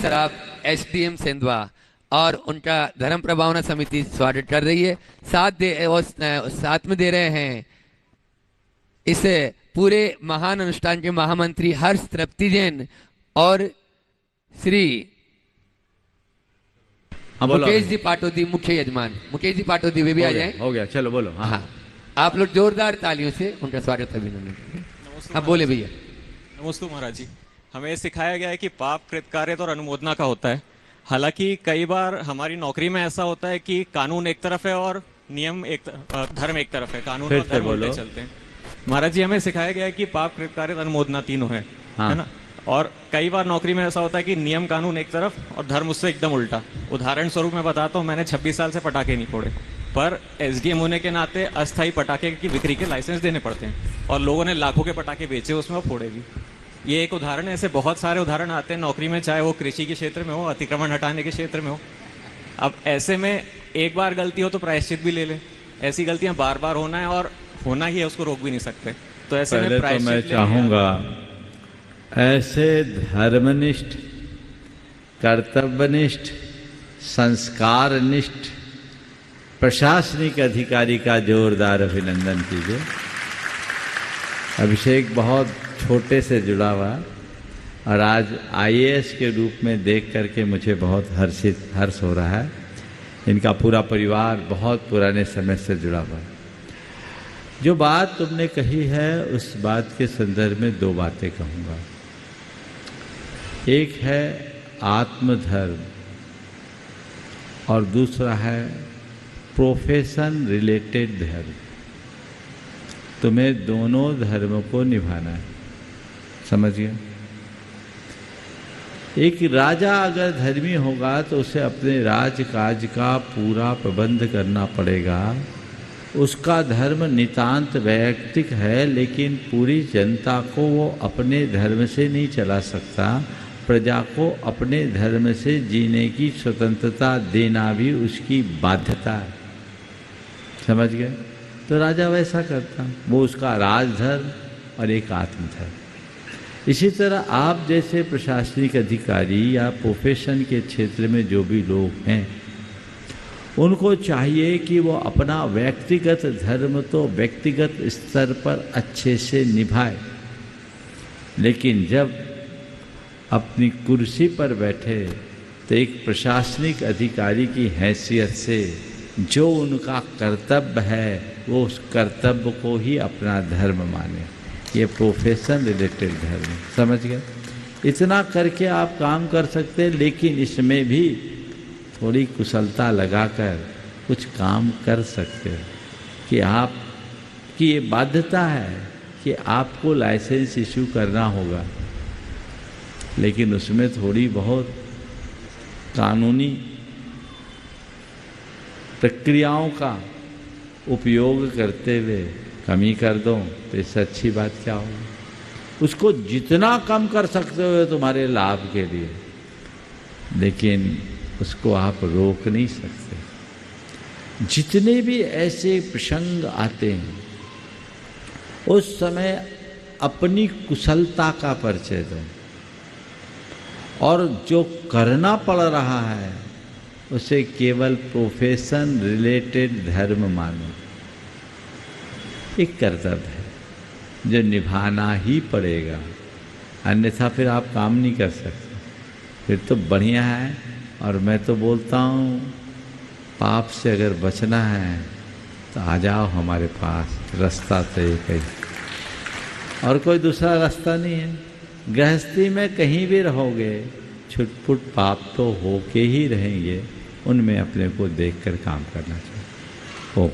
Saraf SDM Sendhwa और उनका धर्म प्रभावना समिति स्वागत कर रही है। साथ में दे रहे हैं इस पूरे महान अनुष्ठान के महामंत्री हर्ष तृप्ति जैन और श्री मुकेश जी पाटोदी मुख्य यजमान। मुकेश जी पाटोदी वे भी आ जाएं। हो गया, चलो बोलो। हाँ, आप लोग जोरदार तालियों से उनका स्वागत अभिनंदन। हाँ बोले भैया। नमस्ते महाराज जी। हमें सिखाया गया है कि पाप कृतकार्यता और अनुमोदना का होता है। हालांकि कई बार हमारी नौकरी में ऐसा होता है कि कानून एक तरफ है और नियम धर्म एक तरफ है। कानून और धर्म उल्टे चलते हैं। महाराज जी, हमें सिखाया गया है कि पाप कृतकार्यता अनुमोदना तीनों है, है ना। और कई बार नौकरी में ऐसा होता है कि नियम कानून एक तरफ और धर्म उससे एकदम उल्टा। उदाहरण स्वरूप मैं बताता हूँ, मैंने 26 साल से पटाखे नहीं फोड़े, पर एसडीएम होने के नाते अस्थायी पटाखे की बिक्री के लाइसेंस देने पड़ते हैं और लोगों ने लाखों के पटाखे बेचे, उसमें वो फोड़े भी। ये एक उदाहरण है। ऐसे बहुत सारे उदाहरण आते हैं नौकरी में, चाहे वो कृषि के क्षेत्र में हो, अतिक्रमण हटाने के क्षेत्र में हो। अब ऐसे में एक बार गलती हो तो प्रायश्चित भी ले ले। ऐसी गलतियां बार बार होना है और होना ही है, उसको रोक भी नहीं सकते। तो ऐसे में प्रायश्चित मैं चाहूंगा ऐसे धर्मनिष्ठ, कर्तव्यनिष्ठ, संस्कारनिष्ठ प्रशासनिक अधिकारी का जोरदार अभिनंदन कीजिए। अभिषेक बहुत छोटे से जुड़ा हुआ और आज आईएएस के रूप में देख करके मुझे बहुत हर्ष हो रहा है। इनका पूरा परिवार बहुत पुराने समय से जुड़ा हुआ है। जो बात तुमने कही है उस बात के संदर्भ में दो बातें कहूँगा। एक है आत्मधर्म और दूसरा है प्रोफेशन रिलेटेड धर्म। तुम्हें दोनों धर्मों को निभाना है, समझ गए। एक राजा अगर धर्मी होगा तो उसे अपने राजकाज का पूरा प्रबंध करना पड़ेगा। उसका धर्म नितांत वैयक्तिक है, लेकिन पूरी जनता को वो अपने धर्म से नहीं चला सकता। प्रजा को अपने धर्म से जीने की स्वतंत्रता देना भी उसकी बाध्यता है, समझ गए। तो राजा वैसा करता, वो उसका राजधर्म और एक आत्मधर्म। इसी तरह आप जैसे प्रशासनिक अधिकारी या प्रोफेशन के क्षेत्र में जो भी लोग हैं, उनको चाहिए कि वो अपना व्यक्तिगत धर्म तो व्यक्तिगत स्तर पर अच्छे से निभाए, लेकिन जब अपनी कुर्सी पर बैठे तो एक प्रशासनिक अधिकारी की हैसियत से जो उनका कर्तव्य है वो उस कर्तव्य को ही अपना धर्म माने। ये प्रोफेशन रिलेटेड धर्म, समझ गए। इतना करके आप काम कर सकते हैं, लेकिन इसमें भी थोड़ी कुशलता लगाकर कुछ काम कर सकते हो कि आपकी ये बाध्यता है कि आपको लाइसेंस इशू करना होगा, लेकिन उसमें थोड़ी बहुत कानूनी प्रक्रियाओं का उपयोग करते हुए कमी कर दो तो इससे अच्छी बात क्या होगी। उसको जितना कम कर सकते हो तुम्हारे लाभ के लिए, लेकिन उसको आप रोक नहीं सकते। जितने भी ऐसे प्रसंग आते हैं उस समय अपनी कुशलता का परिचय दो और जो करना पड़ रहा है उसे केवल प्रोफेशन रिलेटेड धर्म मानो। एक कर्तव्य है जो निभाना ही पड़ेगा, अन्यथा फिर आप काम नहीं कर सकते। फिर तो बढ़िया है। और मैं तो बोलता हूँ, पाप से अगर बचना है तो आ जाओ हमारे पास, रास्ता तो एक ही, और कोई दूसरा रास्ता नहीं है। गृहस्थी में कहीं भी रहोगे, छुटपुट पाप तो होके ही रहेंगे, उनमें अपने को देखकर काम करना चाहिए।